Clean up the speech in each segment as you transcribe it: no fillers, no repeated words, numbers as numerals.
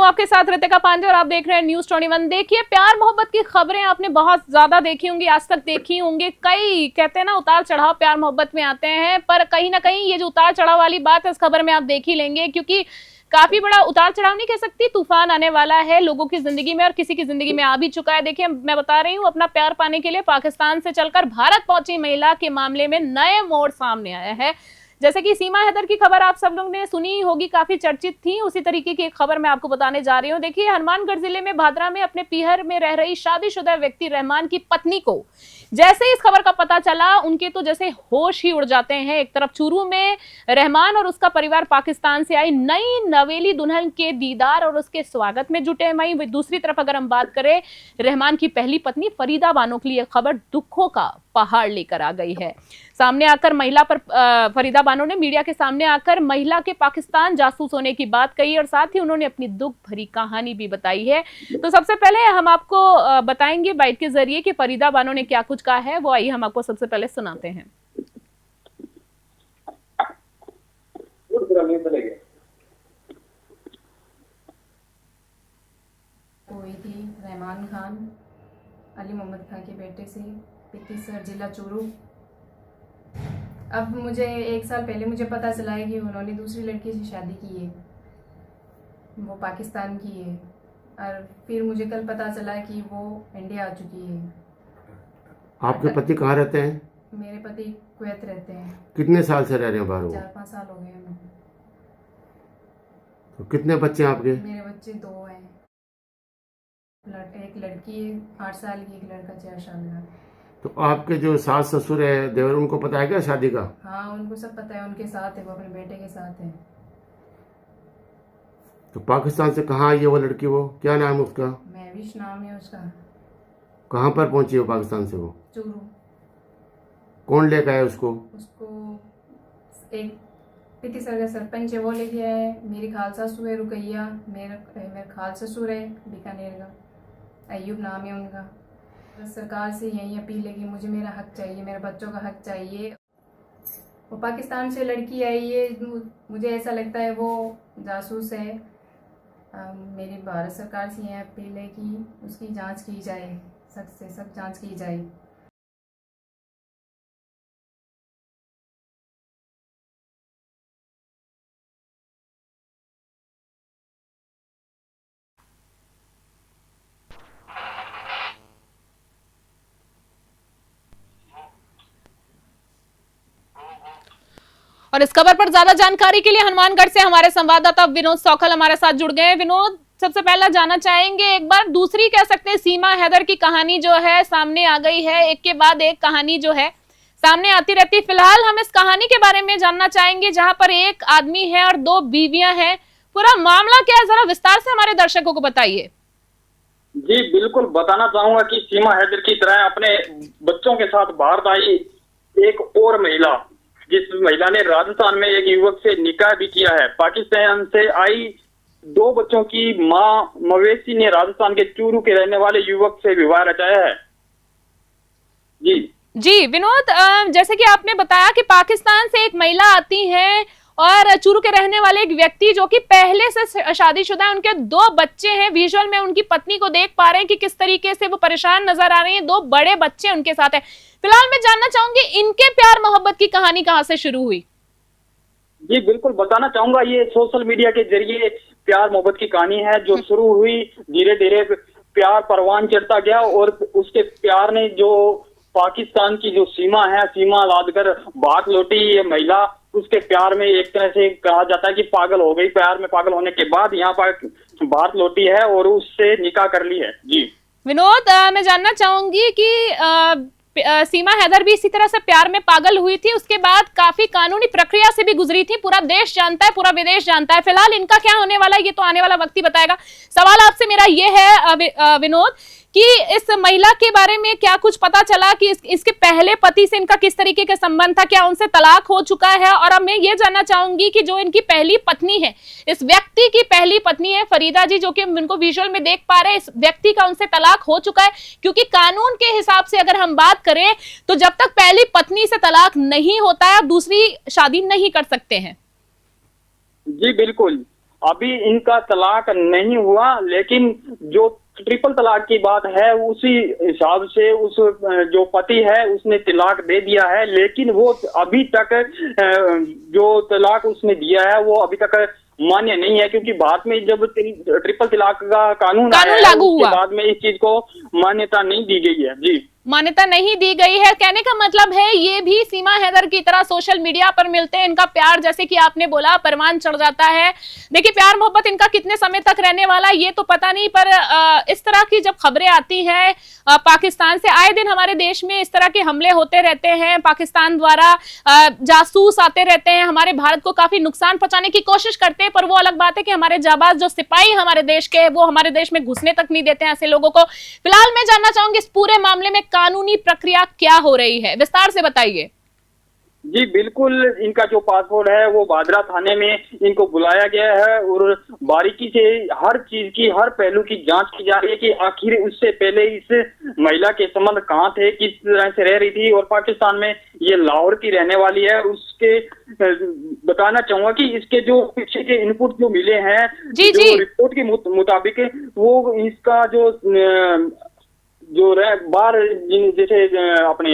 आपके साथ रितिका पांडे और आप देख रहे हैं न्यूज़ 21। देखिए, प्यार मोहब्बत की खबरें आपने बहुत ज्यादा देखी होंगी, आज तक देखी होंगी। कई कहते हैं ना उतार चढ़ाव प्यार मोहब्बत में आते हैं, पर कहीं ना कहीं ये जो उतार चढ़ाव वाली बात है इस खबर में आप देख ही लेंगे, क्योंकि काफी बड़ा उतार चढ़ाव नहीं कह सकती, तूफान आने वाला है लोगों की जिंदगी में और किसी की जिंदगी में आ भी चुका है। देखिए, मैं बता रही हूँ, अपना प्यार पाने के लिए पाकिस्तान से चलकर भारत पहुंची महिला के मामले में नए मोड़ सामने आया है। जैसे कि सीमा हैदर की खबर आप सब लोग ने सुनी होगी, काफी चर्चित थी, उसी तरीके की एक खबर मैं आपको बताने जा रही हूँ। देखिए, हनुमानगढ़ जिले में भादरा में अपने पीहर में रह रही शादीशुदा व्यक्ति रहमान की पत्नी को जैसे ही इस खबर का पता चला, उनके तो जैसे होश ही उड़ जाते हैं। एक तरफ चूरू में रहमान और उसका परिवार पाकिस्तान से आई नई नवेली दुल्हन के दीदार और उसके स्वागत में जुटे। वहीं दूसरी तरफ अगर हम बात करें रहमान की पहली पत्नी फरीदा बानो के लिए खबर दुखों का पहाड़ लेकर आ गई है। सामने आकर महिला पर फरीदा बानो ने मीडिया के सामने आकर महिला के पाकिस्तान जासूस होने की बात कही और साथ ही उन्होंने अपनी दुख भरी कहानी भी बताई है। तो सबसे पहले हम आपको बताएंगे बाइट के जरिए कि फरीदा बानो ने क्या कुछ कहा है, वो आइए हम आपको सबसे पहले सुनाते हैं। हुई थी रहमान खान अली मोहम्मद खान के बेटे से, पितीसर जिला चूरू। अब मुझे 1 साल पहले मुझे पता चला है कि उन्होंने दूसरी लड़की से शादी की है, वो पाकिस्तान की है। और फिर मुझे कल पता चला कि वो इंडिया आ चुकी है। आपके पति कहाँ रहते हैं? मेरे पति कुवैत रहते हैं। कितने साल से रह रहे हैं बाहर वो? 4-5 साल हो गए हमें। तो कितने बच्चे हैं आपके? मेरे बच्चे 2 हैं, एक लड़की है 8 साल की, एक लड़का 4 साल का। तो आपके जो सास ससुर है, देवर, उनको पता है क्या शादी का? हाँ, उनको सब पता है, उनके साथ है, वो अपने बेटे के साथ है। तो पाकिस्तान से कहाँ आई है वो लड़की? वो क्या नाम है उसका? महविश नाम है उसका। कहाँ पर पहुंची हो पाकिस्तान से वो? चूरू। कौन लेकर आया उसको? उसको एक पितीसर का सरपंच है, वो लेके आया है। मेरी खाल सासू है रुकैया, मेरा खाल ससुर है बीकानेर का, अयूब नाम है उनका। सरकार से यही अपील है कि मुझे मेरा हक चाहिए, मेरे बच्चों का हक चाहिए। वो पाकिस्तान से लड़की आई है, मुझे ऐसा लगता है वो जासूस है। मेरी भारत सरकार से यह अपील है कि उसकी जांच की जाए, सख्त से सख्त जांच की जाए। और इस खबर पर ज्यादा जानकारी के लिए हनुमानगढ़ से हमारे संवाददाता विनोद सौखल हमारे साथ जुड़ गए हैं। विनोद, सबसे पहला जानना चाहेंगे, एक बार दूसरी कह सकते हैं सीमा हैदर की कहानी जो है सामने आ गई है, एक के बाद एक कहानी जो है सामने आती रहती। फिलहाल हम इस कहानी के बारे में जानना चाहेंगे जहां पर एक आदमी है और 2 बीवियां हैं। पूरा मामला क्या है, जरा विस्तार से हमारे दर्शकों को बताइए। जी बिल्कुल, बताना चाहूंगा कि सीमा हैदर की तरह अपने बच्चों के साथ भारत आई एक और महिला, जिस महिला ने राजस्थान में एक युवक से निकाह भी किया है। पाकिस्तान से आई 2 बच्चों की मां मवेशी ने राजस्थान के चूरू के रहने वाले युवक से विवाह रचाया है। जी विनोद, जैसे कि आपने बताया कि पाकिस्तान से एक महिला आती है और चूरू के रहने वाले एक व्यक्ति जो कि पहले से शादीशुदा है, उनके 2 बच्चे हैं। विजुअल में उनकी पत्नी को देख पा रहे हैं कि किस तरीके से वो परेशान नजर आ रही हैं, 2 बड़े बच्चे उनके साथ है। फिलहाल मैं जानना चाहूंगी इनके प्यार मोहब्बत की कहानी कहां से शुरू हुई? जी बिल्कुल, बताना चाहूंगा ये सोशल मीडिया के जरिए प्यार मोहब्बत की कहानी है जो शुरू हुई। धीरे धीरे प्यार परवान चढ़ता गया और उसके प्यार ने जो पाकिस्तान की जो सीमा लादकर भारत लौटी ये महिला, उसके प्यार में एक तरह से कहा जाता है कि पागल हो गई। प्यार में पागल होने के बाद यहाँ पर भारत लौटी है और उससे निकाह कर ली है। जी विनोद, मैं जानना चाहूंगी कि सीमा हैदर भी इसी तरह से प्यार में पागल हुई थी, उसके बाद काफी कानूनी प्रक्रिया से भी गुजरी थी, पूरा देश जानता है, पूरा विदेश जानता है। फिलहाल इनका क्या होने वाला है ये तो आने वाला वक्त ही बताएगा। सवाल आपसे मेरा ये है विनोद कि इस महिला के बारे में क्या कुछ पता चला कि इसके पहले पति से इनका किस तरीके का संबंध था, क्या उनसे तलाक हो चुका है? और अब मैं ये जानना चाहूंगी कि जो इनकी पहली पत्नी है, इस व्यक्ति की पहली पत्नी है फरीदा जी, जो कि उनको विजुअल में देख पा रहे हैं, इस व्यक्ति का उनसे तलाक हो चुका है? क्योंकि कानून के हिसाब से अगर हम बात करें तो जब तक पहली पत्नी से तलाक नहीं होता है आप दूसरी शादी नहीं कर सकते हैं। जी बिल्कुल, अभी इनका तलाक नहीं हुआ, लेकिन जो ट्रिपल तलाक की बात है उसी हिसाब से उस जो पति है उसने तलाक दे दिया है, लेकिन वो अभी तक जो तलाक उसने दिया है वो अभी तक मान्य नहीं है, क्योंकि भारत में जब ट्रिपल तलाक का कानून आया है, लागू उसके हुआ, बाद में इस चीज को मान्यता नहीं दी गई है। जी, मान्यता नहीं दी गई है। कहने का मतलब है ये भी सीमा हैदर की तरह सोशल मीडिया पर मिलते हैं, इनका प्यार जैसे कि आपने बोला परवान चढ़ जाता है। देखिए प्यार मोहब्बत इनका कितने समय तक रहने वाला ये तो पता नहीं, पर इस तरह की जब खबरें आती हैं पाकिस्तान से, आए दिन हमारे देश में इस तरह के हमले होते रहते हैं, पाकिस्तान द्वारा जासूस आते रहते हैं, हमारे भारत को काफी नुकसान पहुंचाने की कोशिश करते हैं, पर वो अलग बात है कि हमारे जाबाज जो सिपाही हमारे देश के वो हमारे देश में घुसने तक नहीं देते हैं ऐसे लोगों को। फिलहाल मैं जानना चाहूंगी इस पूरे मामले में कानूनी प्रक्रिया क्या हो रही है, विस्तार से बताइए। जी बिल्कुल, इनका जो पासपोर्ट है वो बादरा थाने में इनको बुलाया गया है और बारीकी से हर चीज की, हर पहलू की जांच की जा रही है कि आखिर उससे पहले इस महिला के संबंध कहाँ थे, किस तरह से रह रही थी, और पाकिस्तान में ये लाहौर की रहने वाली है। उसके बताना चाहूंगा कि इसके जो पीछे के इनपुट जो मिले हैं, जो रिपोर्ट के मुताबिक वो इसका जो बाहर जैसे अपने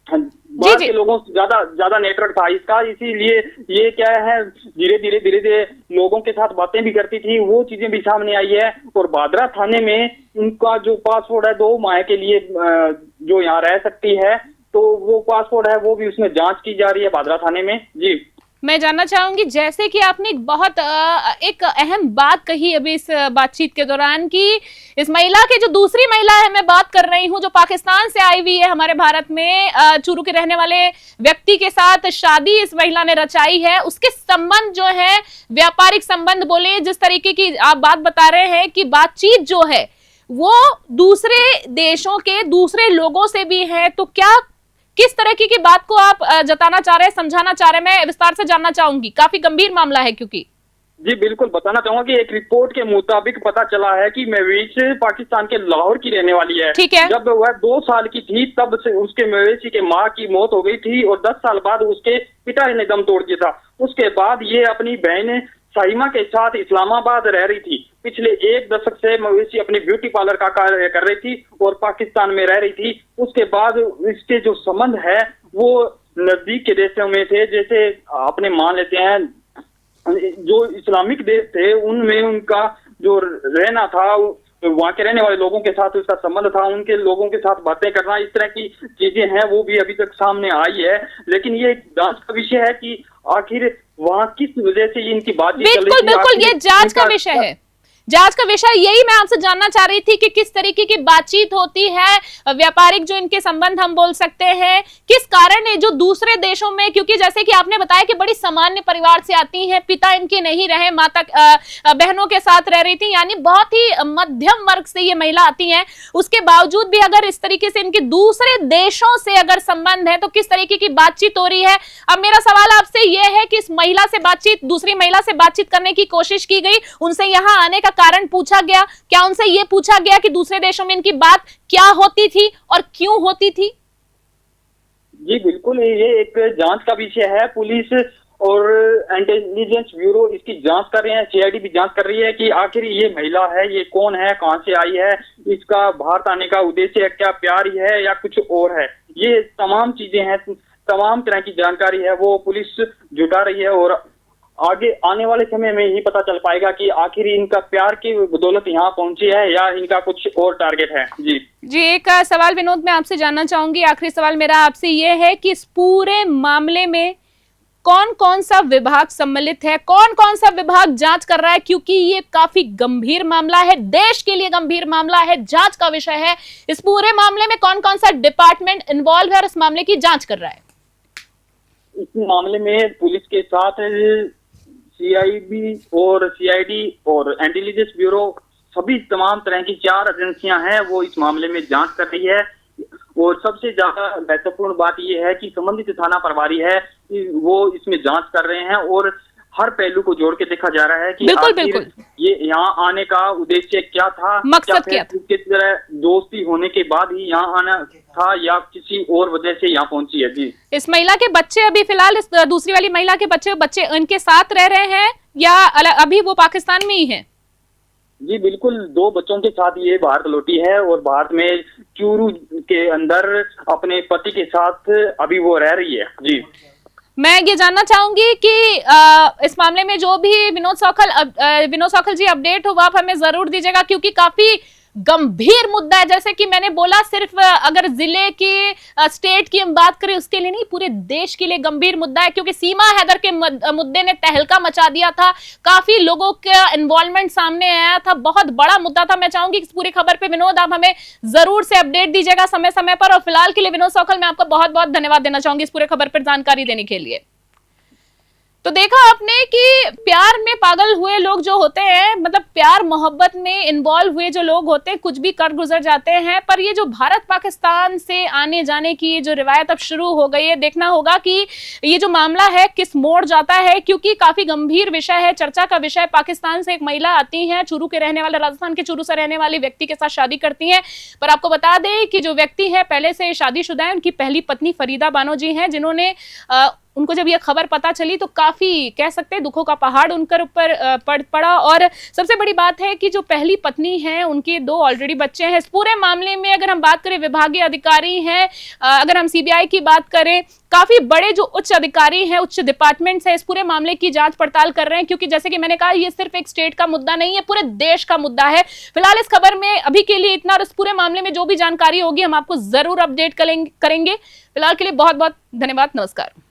बाहर के लोगों से ज्यादा नेटवर्क था इसका, इसीलिए ये क्या है धीरे धीरे लोगों के साथ बातें भी करती थी, वो चीजें भी सामने आई है। और बादरा थाने में इनका जो पासपोर्ट है 2 माह के लिए जो यहाँ रह सकती है, तो वो पासपोर्ट है वो भी उसमें जांच की जा रही है बादरा थाने में। जी मैं जानना चाहूंगी, जैसे कि आपने एक बहुत एक अहम बात कही अभी इस बातचीत के दौरान कि इस महिला की जो दूसरी महिला है, मैं बात कर रही हूं जो पाकिस्तान से आई हुई है हमारे भारत में, चूरू के रहने वाले व्यक्ति के साथ शादी इस महिला ने रचाई है, उसके संबंध जो है व्यापारिक संबंध बोले, जिस तरीके की आप बात बता रहे हैं कि बातचीत जो है वो दूसरे देशों के दूसरे लोगों से भी है, तो क्या किस तरह की बात को आप जताना चाह रहे हैं, समझाना चाह रहे हैं, मैं विस्तार से जानना चाहूंगी, काफी गंभीर मामला है क्योंकि। जी बिल्कुल, बताना चाहूंगा कि एक रिपोर्ट के मुताबिक पता चला है कि मवेशी पाकिस्तान के लाहौर की रहने वाली है। ठीक है। जब वह 2 साल की थी तब से उसके मवेशी के माँ की मौत हो गई थी और 10 साल बाद उसके पिता ने दम तोड़ दिया था। उसके बाद ये अपनी बहन साइमा के साथ इस्लामाबाद रह रही थी। पिछले 1 दशक से मवेशी अपनी ब्यूटी पार्लर का कार्य कर रही थी और पाकिस्तान में रह रही थी। उसके बाद इसके जो संबंध है वो नजदीक के देशों में थे, जैसे अपने मान लेते हैं जो इस्लामिक देश थे उनमें उनका जो रहना था, वहाँ के रहने वाले लोगों के साथ उसका संबंध था, उनके लोगों के साथ बातें करना, इस तरह की चीजें हैं वो भी अभी तक सामने आई है। लेकिन ये जांच का विषय है कि आखिर वहाँ किस वजह से इनकी बातचीत चल रही थी। बिल्कुल ये जांच का विषय है, जांच का विषय यही मैं आपसे जानना चाह रही थी कि किस तरीके की बातचीत होती है, व्यापारिक जो इनके संबंध हम बोल सकते हैं, किस कारण है जो दूसरे देशों में, क्योंकि जैसे कि आपने बताया कि बड़ी सामान्य परिवार से आती हैं, पिता इनके नहीं रहे, माता बहनों के साथ रह रही थी, यानी बहुत ही मध्यम वर्ग से ये महिला आती हैं, उसके बावजूद भी अगर इस तरीके से इनके दूसरे देशों से अगर संबंध है तो किस तरीके की बातचीत हो रही है। अब मेरा सवाल आपसे यह है कि इस महिला से बातचीत, दूसरी महिला से बातचीत करने की कोशिश की गई, उनसे यहाँ आने का कारण पूछा गया, क्या उनसे यह पूछा गया कि दूसरे देशों में इनकी बात क्या होती थी और क्यों होती थी? जी बिल्कुल, ये एक जांच का विषय है। पुलिस और इंटेलिजेंस ब्यूरो इसकी जांच कर रहे हैं, सीआईडी भी जांच कर रही है कि आखिर ये महिला है, ये कौन है, कहां से आई है, इसका भारत आने का उद्देश्य क्या प्यार ही है या कुछ और है। ये तमाम चीजें हैं, तमाम तरह की जानकारी है वो पुलिस जुटा रही है और आगे आने वाले समय में ही पता चल पाएगा कि आखिर इनका प्यार की बदौलत यहाँ पहुंची है या इनका कुछ और टारगेट है। जी एक सवाल विनोद मैं आपसे जानना चाहूंगी, आखिरी सवाल मेरा आपसे ये है कि इस पूरे मामले में कौन कौन सा विभाग सम्मिलित है, कौन कौन सा विभाग जांच कर रहा है, क्योंकि ये काफी गंभीर मामला है, देश के लिए गंभीर मामला है, जांच का विषय है। इस पूरे मामले में कौन कौन सा डिपार्टमेंट इन्वॉल्व है और इस मामले की जांच कर रहा है? इस मामले में पुलिस के साथ सीआईबी और सीआईडी और इंटेलिजेंस ब्यूरो, सभी तमाम तरह की 4 एजेंसियां हैं वो इस मामले में जांच कर रही है। और सबसे ज्यादा महत्वपूर्ण बात यह है कि संबंधित थाना प्रभारी है वो इसमें जांच कर रहे हैं और हर पहलू को जोड़ के देखा जा रहा है कि बिल्कुल ये यहाँ आने का उद्देश्य क्या था, मकसद क्या था, किस तरह दोस्ती होने के बाद ही यहाँ आना था या किसी और वजह से यहाँ पहुंची है। जी, इस महिला के बच्चे अभी फिलहाल इस दूसरी वाली महिला के बच्चे इनके साथ रह रहे हैं या अभी वो पाकिस्तान में ही है? जी बिल्कुल, 2 बच्चों के साथ ये भारत लौटी है और भारत में चूरू के अंदर अपने पति के साथ अभी वो रह रही है। जी मैं ये जानना चाहूंगी कि इस मामले में जो भी विनोद सौखल जी अपडेट हो वो आप हमें जरूर दीजिएगा, क्योंकि काफी गंभीर मुद्दा है। जैसे कि मैंने बोला, सिर्फ अगर जिले की स्टेट की हम बात करें उसके लिए नहीं, पूरे देश के लिए गंभीर मुद्दा है, क्योंकि सीमा हैदर के मुद्दे ने तहलका मचा दिया था, काफी लोगों का इन्वॉल्वमेंट सामने आया था, बहुत बड़ा मुद्दा था। मैं चाहूंगी इस पूरी खबर पे विनोद आप हमें जरूर से अपडेट दीजिएगा समय समय पर। और फिलहाल के लिए विनोद सौखल मैं आपका बहुत बहुत धन्यवाद देना चाहूंगी इस पूरे खबर पर जानकारी देने के लिए। तो देखा आपने कि प्यार में पागल हुए लोग जो होते हैं, मतलब प्यार मोहब्बत में इन्वॉल्व हुए जो लोग होते हैं, कुछ भी कर गुजर जाते हैं। पर ये जो भारत पाकिस्तान से आने जाने की जो रिवायत अब शुरू हो गई है, देखना होगा कि ये जो मामला है किस मोड़ जाता है, क्योंकि काफी गंभीर विषय है, चर्चा का विषय। पाकिस्तान से एक महिला आती है, चूरू के रहने वाले, राजस्थान के चूरू से रहने वाले व्यक्ति के साथ शादी करती है। पर आपको बता दें कि जो व्यक्ति है पहले से शादीशुदा है, उनकी पहली पत्नी फरीदा बानो जी हैं, जिन्होंने उनको जब यह खबर पता चली तो काफी कह सकते हैं दुखों का पहाड़ उनकर ऊपर पड़ा। और सबसे बड़ी बात है कि जो पहली पत्नी है उनके 2 ऑलरेडी बच्चे हैं। इस पूरे मामले में अगर हम बात करें, विभागीय अधिकारी हैं, अगर हम सीबीआई की बात करें, काफी बड़े जो उच्च अधिकारी हैं, उच्च डिपार्टमेंट्स हैं, इस पूरे मामले की जांच पड़ताल कर रहे हैं, क्योंकि जैसे कि मैंने कहा ये सिर्फ एक स्टेट का मुद्दा नहीं है, पूरे देश का मुद्दा है। फिलहाल इस खबर में अभी के लिए इतना, और इस पूरे मामले में जो भी जानकारी होगी हम आपको जरूर अपडेट करेंगे। फिलहाल के लिए बहुत बहुत धन्यवाद, नमस्कार।